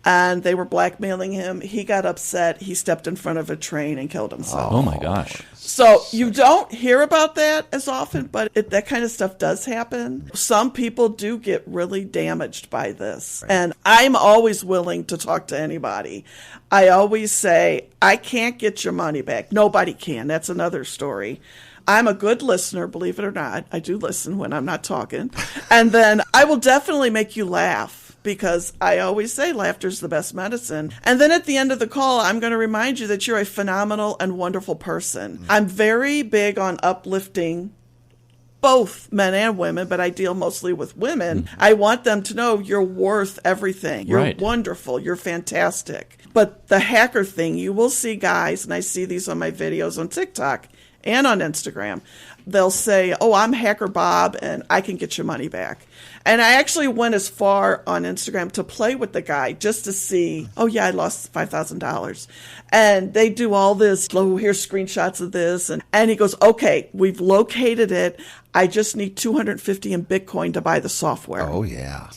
And they were blackmailing him. He got upset. He stepped in front of a train and killed himself. Oh, my gosh. So you don't hear about that as often, but that kind of stuff does happen. Some people do get really damaged by this. Right. And I'm always willing to talk to anybody. I always say, I can't get your money back. Nobody can. That's another story. I'm a good listener, believe it or not. I do listen when I'm not talking. And then I will definitely make you laugh. Because I always say laughter's the best medicine. And then at the end of the call, I'm going to remind you that you're a phenomenal and wonderful person. Mm-hmm. I'm very big on uplifting both men and women, but I deal mostly with women. Mm-hmm. I want them to know you're worth everything. You're wonderful. You're fantastic. But the hacker thing, you will see guys, and I see these on my videos on TikTok and on Instagram. They'll say, oh, I'm Hacker Bob, and I can get your money back. And I actually went as far on Instagram to play with the guy just to see, oh, yeah, I lost $5,000. And they do all this, oh, here's screenshots of this. And he goes, okay, we've located it. I just need $250 in Bitcoin to buy the software. Oh, yeah.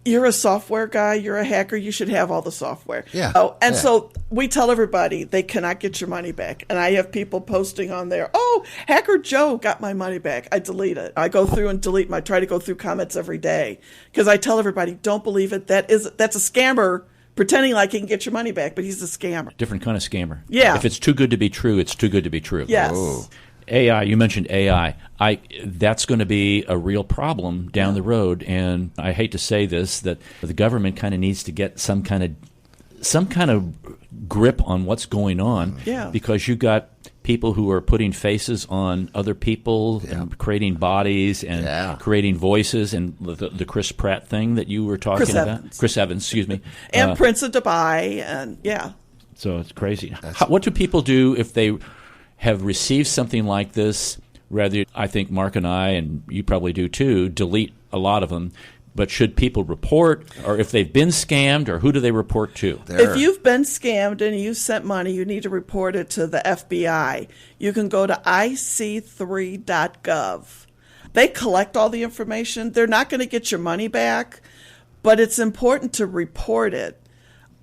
You're a software guy. You're a hacker. You should have all the software. Yeah. So we tell everybody they cannot get your money back. And I have people posting on there, oh, Hacker Joe got my money back. I delete it. I go through and try to go through comments every day because I tell everybody, don't believe it. That's a scammer pretending like he can get your money back, but he's a scammer. Different kind of scammer. Yeah. If it's too good to be true, it's too good to be true. Yes. Oh. AI, you mentioned AI. That's going to be a real problem down the road, and I hate to say this, that the government kind of needs to get some kind of grip on what's going on. Yeah. Because you've got people who are putting faces on other people and creating bodies and creating voices, and the Chris Pratt thing that you were talking about. Chris Evans, excuse me. And Prince of Dubai, and So it's crazy. What do people do if they have received something like this? Rather, I think Mark and I, and you probably do too, delete a lot of them. But should people report, or if they've been scammed, or who do they report to? If you've been scammed and you sent money, you need to report it to the FBI. You can go to ic3.gov. They collect all the information. They're not going to get your money back, but it's important to report it.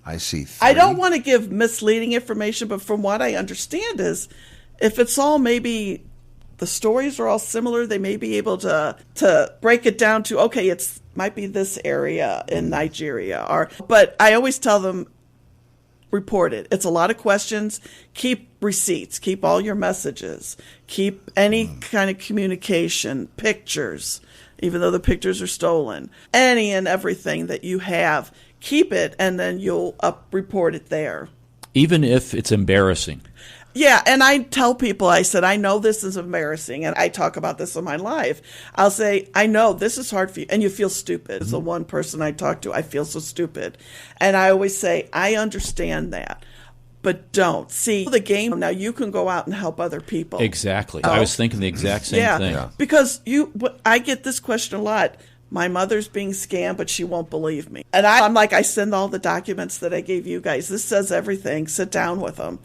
IC3. I don't want to give misleading information, but from what I understand is if it's all maybe the stories are all similar, they may be able to break it down to, okay, it's might be this area in Nigeria. But I always tell them, report it. It's a lot of questions. Keep receipts. Keep all your messages. Keep any kind of communication, pictures. even though the pictures are stolen. Any and everything that you have, keep it, and then you'll report it there. Even if it's embarrassing. Yeah, and I tell people, I said, I know this is embarrassing, and I talk about this in my life. I'll say, I know this is hard for you, and you feel stupid. It's the one person I talk to, I feel so stupid. And I always say, I understand that, but don't. See, the game, now you can go out and help other people. Exactly. I was thinking the exact same thing. Yeah, because I get this question a lot. My mother's being scammed, but she won't believe me. And I'm like, I send all the documents that I gave you guys. This says everything. Sit down with them.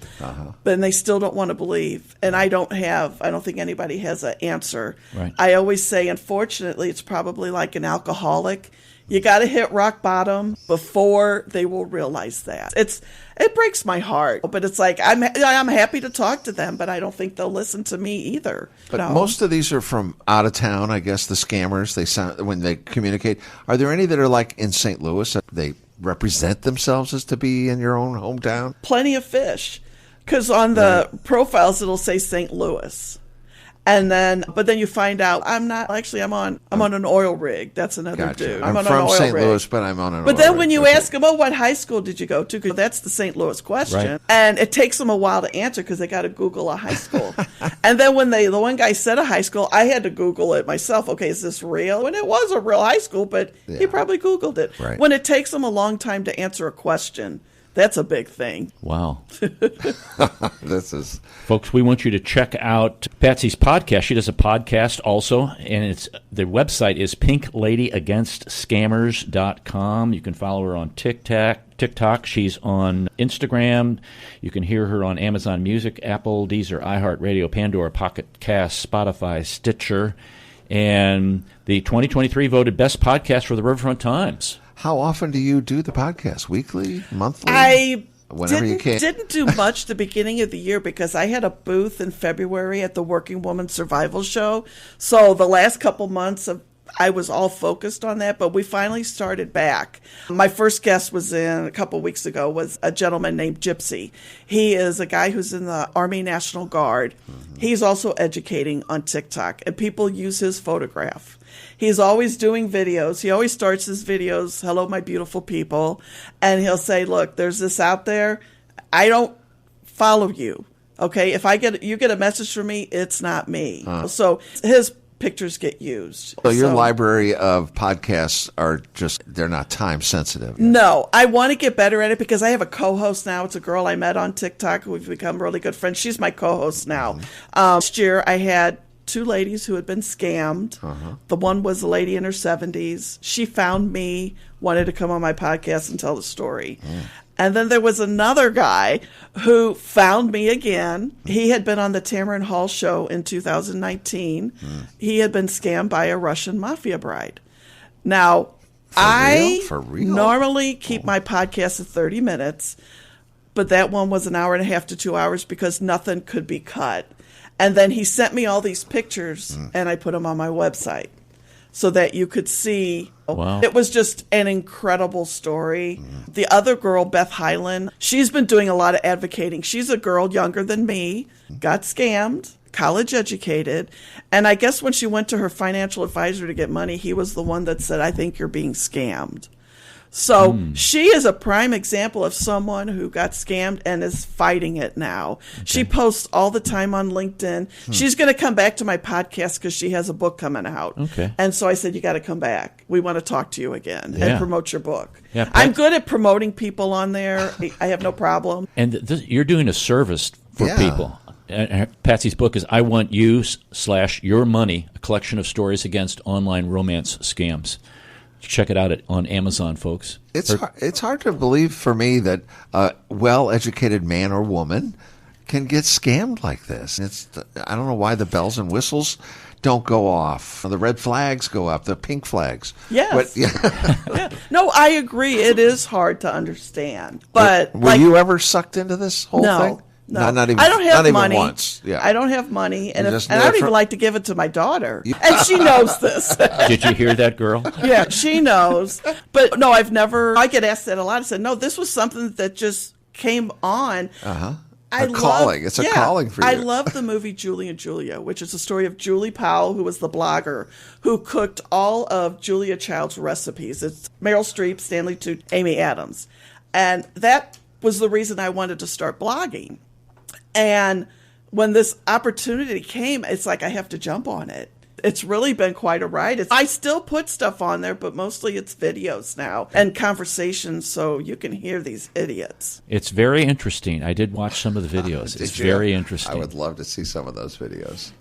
But they still don't want to believe. And I don't think anybody has an answer. Right. I always say, unfortunately, it's probably like an alcoholic. You got to hit rock bottom before they will realize that. It breaks my heart, but it's like I'm happy to talk to them, but I don't think they'll listen to me either. But most of these are from out of town, I guess. The scammers, when they communicate. Are there any that are like in St. Louis? They represent themselves as to be in your own hometown. Plenty of fish, because on the profiles it'll say St. Louis. But then you find out I'm not. Actually, I'm on an oil rig. That's another dude. I'm on from an oil St. rig. Louis, but I'm on an oil But then rig. when you ask them, what high school did you go to? Because that's the St. Louis question. Right. And it takes them a while to answer because they got to Google a high school. And then when the one guy said a high school, I had to Google it myself. Okay, is this real? And it was a real high school, but he probably Googled it. Right. When it takes them a long time to answer a question, that's a big thing. Wow. Folks, we want you to check out Patsy's podcast. She does a podcast also, and the website is pinkladyagainstscammers.com. You can follow her on TikTok. She's on Instagram. You can hear her on Amazon Music, Apple, Deezer, iHeartRadio, Pandora, Pocket Cast, Spotify, Stitcher, and the 2023 voted best podcast for the Riverfront Times. How often do you do the podcast? Weekly? Monthly? Whenever you can. Didn't do much the beginning of the year because I had a booth in February at the Working Woman Survival Show. So the last couple months I was all focused on that, but we finally started back. My first guest was a couple weeks ago was a gentleman named Gypsy. He is a guy who's in the Army National Guard. He's also educating on TikTok, and people use his photograph. He's always doing videos. He always starts his videos, hello, my beautiful people. And he'll say, look, there's this out there. I don't follow you. Okay. If you get a message from me, it's not me. So his pictures get used. So your library of podcasts they're not time sensitive. No, I want to get better at it because I have a co-host now. It's a girl I met on TikTok. We've become really good friends. She's my co-host now. Last year I had 2 ladies who had been scammed. The one was a lady in her 70s. She found me, wanted to come on my podcast and tell the story. And then there was another guy who found me again. He had been on the Tamron Hall show in 2019. He had been scammed by a Russian mafia bride. Now, For real? Normally keep my podcast at 30 minutes, but that one was an hour and a half to 2 hours because nothing could be cut. And then he sent me all these pictures, and I put them on my website so that you could see. Wow. It was just an incredible story. The other girl, Beth Hyland, she's been doing a lot of advocating. She's a girl younger than me, got scammed, college educated, and I guess when she went to her financial advisor to get money, he was the one that said, I think you're being scammed. So she is a prime example of someone who got scammed and is fighting it now. Okay. She posts all the time on LinkedIn. She's going to come back to my podcast because she has a book coming out. Okay. And so I said, you got to come back. We want to talk to you again and promote your book. Yeah, I'm good at promoting people on there. I have no problem. And you're doing a service for people. Patsy's book is I Want You / Your Money, a collection of stories against online romance scams. Check it out on Amazon, folks. It's hard to believe for me that a well-educated man or woman can get scammed like this. I don't know why the bells and whistles don't go off. The red flags go up, the pink flags. Yes. But, No, I agree. It is hard to understand. But were you ever sucked into this whole thing? No, not even. I don't have money. Even once. Yeah. I don't have money, and I don't even like to give it to my daughter, and she knows this. Did you hear that, girl? Yeah, she knows. But no, I've never. I get asked that a lot. I said, no, this was something that just came on. calling. It's a calling for you. I love the movie Julie and Julia, which is the story of Julie Powell, who was the blogger who cooked all of Julia Child's recipes. It's Meryl Streep, Stanley Tucci, Amy Adams. And that was the reason I wanted to start blogging. And when this opportunity came, it's like I have to jump on it. It's really been quite a ride. I still put stuff on there, but mostly it's videos now and conversations so you can hear these idiots. It's very interesting. I did watch some of the videos. It's very interesting. I would love to see some of those videos.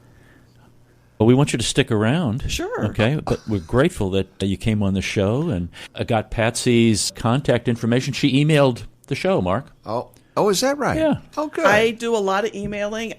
Well, we want you to stick around. Sure. Okay, but we're grateful that you came on the show, and I got Patsy's contact information. She emailed the show, Mark. Oh, is that right? Yeah. Oh, good. I do a lot of emailing.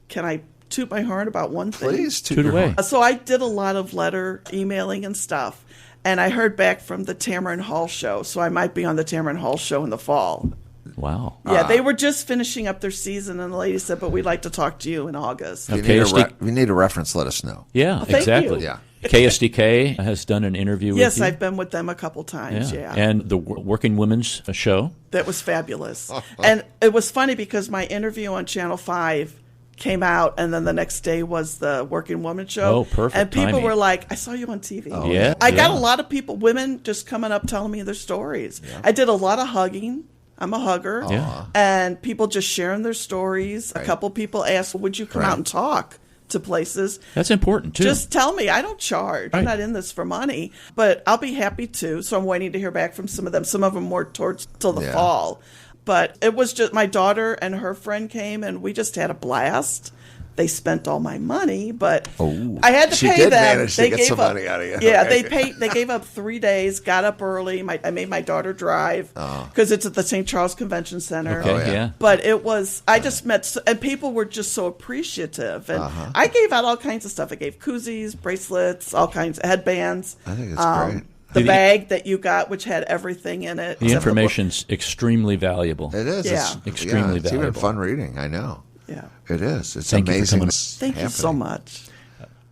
Can I toot my horn about one thing? Please toot away. So I did a lot of letter emailing and stuff, and I heard back from the Tamron Hall show, so I might be on the Tamron Hall show in the fall. Wow. Yeah, they were just finishing up their season, and the lady said, but we'd like to talk to you in August. If you need a reference, let us know. Yeah, thank exactly. you. Yeah. KSDK has done an interview with you. Yes, I've been with them a couple times, yeah. And the Working Women's show. That was fabulous. And it was funny because my interview on Channel 5 came out, and then the next day was the Working Woman show. Oh, perfect And people timing. were like, I saw you on TV. Oh, yeah. I got a lot of people, women just coming up telling me their stories. Yeah. I did a lot of hugging. I'm a hugger. Yeah. And people just sharing their stories. Right. A couple people asked, would you come out and talk to places? That's important, too. Just tell me. I don't charge. Right. I'm not in this for money. But I'll be happy to. So I'm waiting to hear back from some of them. Some of them more towards till the fall. But it was just my daughter and her friend came, and we just had a blast. They spent all my money, but I had to She pay did them. manage to They get gave some up, money out of you. Yeah, Okay. They gave up 3 days. Got up early. I made my daughter drive because it's at the St. Charles Convention Center. Okay, yeah. But it was. I just met, and people were just so appreciative. And I gave out all kinds of stuff. I gave koozies, bracelets, all kinds of headbands. I think it's great. The bag that you got, which had everything in it. The information's extremely valuable. It is. Yeah. It's Extremely It's even valuable. fun reading. I know. Yeah. It is. It's Thank you for amazing. coming. Thank you so much.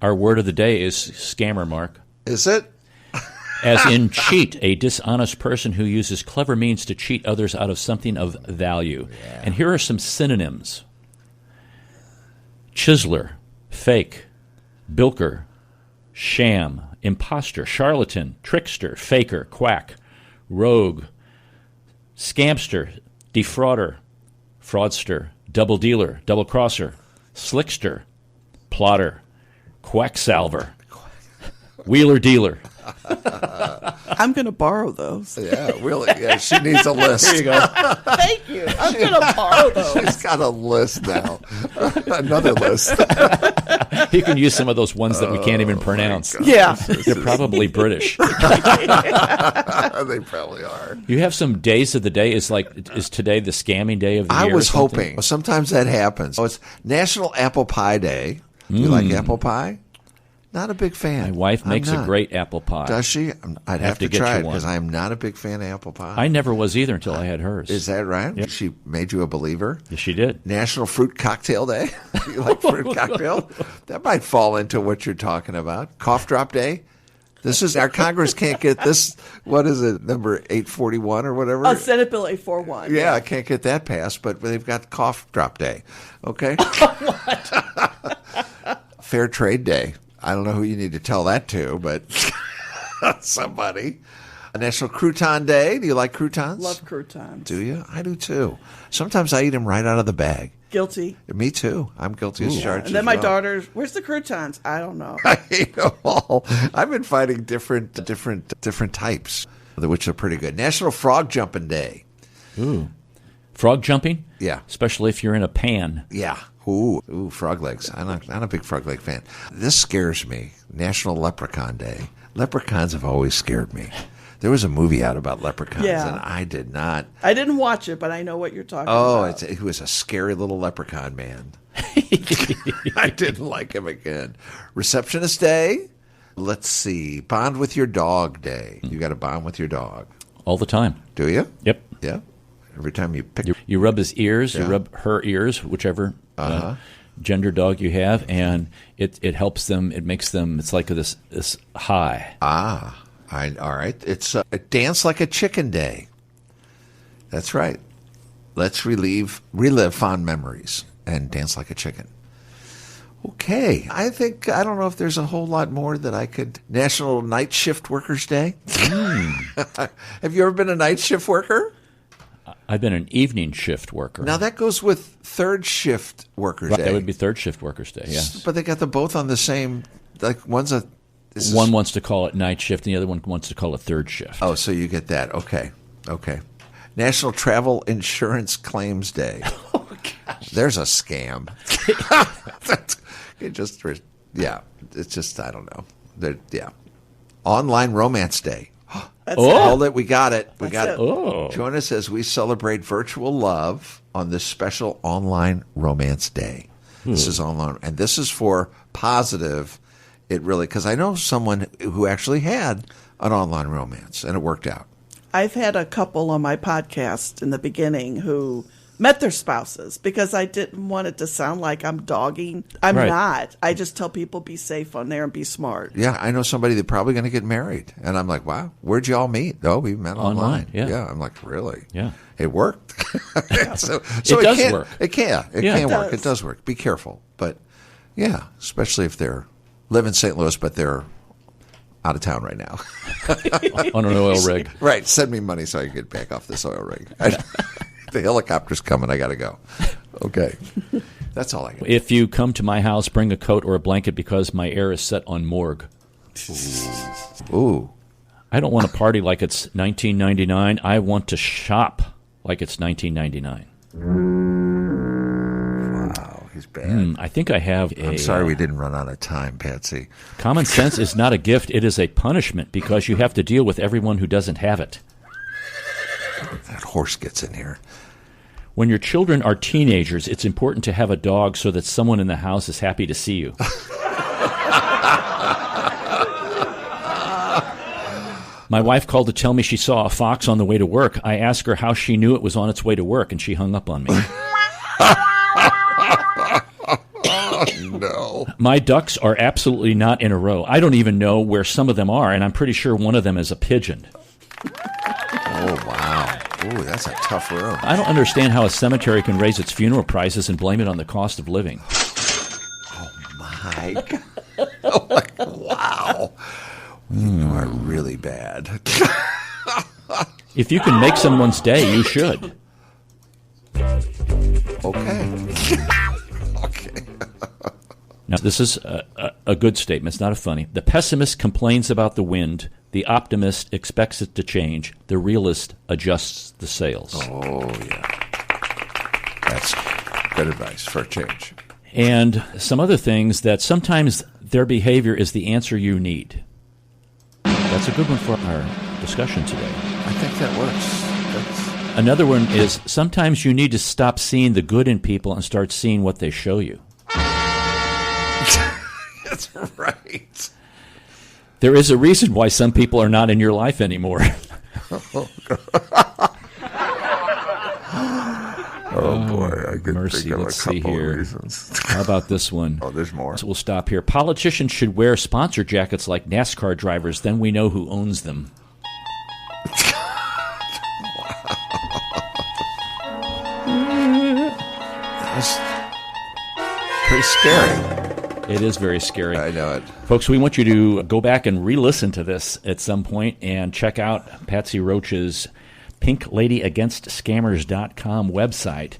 Our word of the day is scammer, Mark. Is it? As in cheat, a dishonest person who uses clever means to cheat others out of something of value. Yeah. And here are some synonyms. Chiseler, fake, bilker, sham, imposter, charlatan, trickster, faker, quack, rogue, scamster, defrauder, fraudster, double dealer, double crosser, slickster, plotter, quacksalver, wheeler dealer. I'm going to borrow those. Yeah, really. Yeah, she needs a list. There you go. Thank you. I'm going to borrow those. She's got a list now. Another list. You can use some of those ones that we can't even pronounce. Yeah. They're probably British. They probably are. You have some days of the day. Is today the scamming day of the year? I was or something? hoping. Sometimes that happens. Oh, it's National Apple Pie Day. Do you like apple pie? Not a big fan. My wife makes a great apple pie. Does she? I'd have to get try you it because one. I'm not a big fan of apple pie. I never was either until I had hers. Is that right? Yep. She made you a believer? Yes, she did. National Fruit Cocktail Day? You like fruit cocktail? That might fall into what you're talking about. Cough Drop Day? This is our Congress can't get this. What is it? Number 841 or whatever? Senate Bill 841. Yeah, I can't get that passed, but they've got Cough Drop Day. Okay? What? Fair Trade Day. I don't know who you need to tell that to, but somebody. National Crouton Day. Do you like croutons? Love croutons. Do you? I do too. Sometimes I eat them right out of the bag. Guilty. Me too. I'm guilty as charged. And then as my well. daughter, where's the croutons? I don't know. I hate them all. I've been finding different types, which are pretty good. National Frog Jumping Day. Ooh. Frog jumping? Yeah. Especially if you're in a pan. Yeah. Ooh, frog legs. I'm not a big frog leg fan. This scares me. National Leprechaun Day. Leprechauns have always scared me. There was a movie out about leprechauns, and I did not. I didn't watch it, but I know what you're talking about. He was a scary little leprechaun man. I didn't like him again. Receptionist Day. Let's see. Bond with your dog day. You got to bond with your dog. All the time. Do you? Yep. Yeah. Every time you pick. You rub his ears, you rub her ears, whichever gender dog you have, and it helps them. It makes them. It's like this high. All right. It's a Dance Like a Chicken Day. That's right. let's relive fond memories and dance like a chicken. Okay. I don't know if there's a whole lot more that I could. National Night Shift Workers Day. Have you ever been a night shift worker? I've been an evening shift worker. Now that goes with third shift workers Right, day. that would be third shift workers day, yes. But they got them both on the same, like one wants to call it night shift and the other one wants to call it third shift. Oh, so you get that. Okay. National Travel Insurance Claims Day. Oh, gosh. There's a scam. It's just, I don't know. Online Romance Day. Hold it, we got it. We got it. Oh. Join us as we celebrate virtual love on this special online romance day. This is online, and this is for positive. It really, because I know someone who actually had an online romance, and it worked out. I've had a couple on my podcast in the beginning who met their spouses because I didn't want it to sound like I'm dogging. I'm Right. not. I just tell people be safe on there and be smart. Yeah, I know somebody that's probably going to get married, and I'm like, wow, where'd you all meet? Oh, we met online. Yeah. I'm like, really? Yeah. It worked. so it does work. It can. It Yeah. can It work. does. It does work. Be careful. But yeah, especially if they're live in St. Louis, but they're out of town right now. On an oil rig. Right. Send me money so I can get back off this oil rig. The helicopter's coming. I got to go. Okay. That's all I got. If you come to my house, bring a coat or a blanket because my air is set on morgue. Ooh. I don't want to party like it's 1999. I want to shop like it's 1999. Wow. He's bad. I think I have a... I'm sorry we didn't run out of time, Patsy. Common sense is not a gift. It is a punishment because you have to deal with everyone who doesn't have it. That horse gets in here. When your children are teenagers, it's important to have a dog so that someone in the house is happy to see you. My wife called to tell me she saw a fox on the way to work. I asked her how she knew it was on its way to work, and she hung up on me. No. My ducks are absolutely not in a row. I don't even know where some of them are, and I'm pretty sure one of them is a pigeon. Oh, wow. Ooh, that's a tough room. I don't understand how a cemetery can raise its funeral prices and blame it on the cost of living. My God. Oh, my, wow. You are really bad. If you can make someone's day, you should. Okay. Now, this is a good statement. It's not a funny. The pessimist complains about the wind. The optimist expects it to change. The realist adjusts the sails. Oh, yeah. That's good advice for a change. And some other things that sometimes their behavior is the answer you need. That's a good one for our discussion today. I think that works. Another one is sometimes you need to stop seeing the good in people and start seeing what they show you. That's right. There is a reason why some people are not in your life anymore. Oh, boy. I could mercy, think of let's a see couple here. of reasons. How about this one? Oh, there's more. So we'll stop here. Politicians should wear sponsor jackets like NASCAR drivers. Then we know who owns them. That's pretty scary. It is very scary. I know it. Folks, we want you to go back and re-listen to this at some point and check out Patsy Roach's PinkLadyAgainstScammers.com website.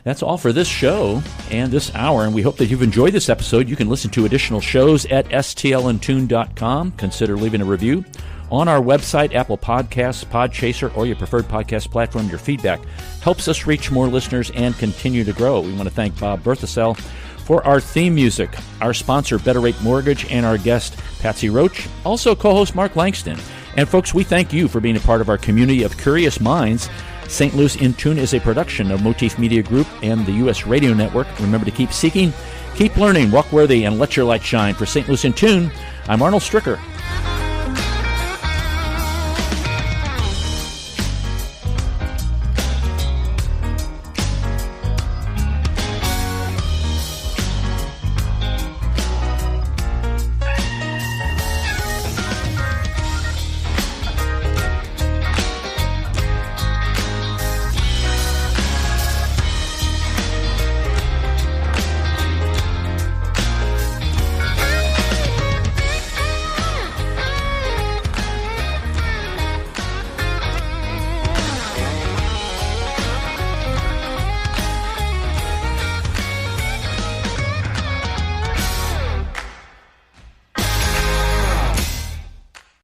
That's all for this show and this hour, and we hope that you've enjoyed this episode. You can listen to additional shows at stlintune.com. Consider leaving a review on our website, Apple Podcasts, Podchaser, or your preferred podcast platform. Your feedback helps us reach more listeners and continue to grow. We want to thank Bob Berthasell for our theme music, our sponsor, Better Rate Mortgage, and our guest, Patsy Roach, also co-host Mark Langston. And folks, we thank you for being a part of our community of curious minds. St. Louis in Tune is a production of Motif Media Group and the U.S. Radio Network. Remember to keep seeking, keep learning, walk worthy, and let your light shine. For St. Louis in Tune, I'm Arnold Stricker.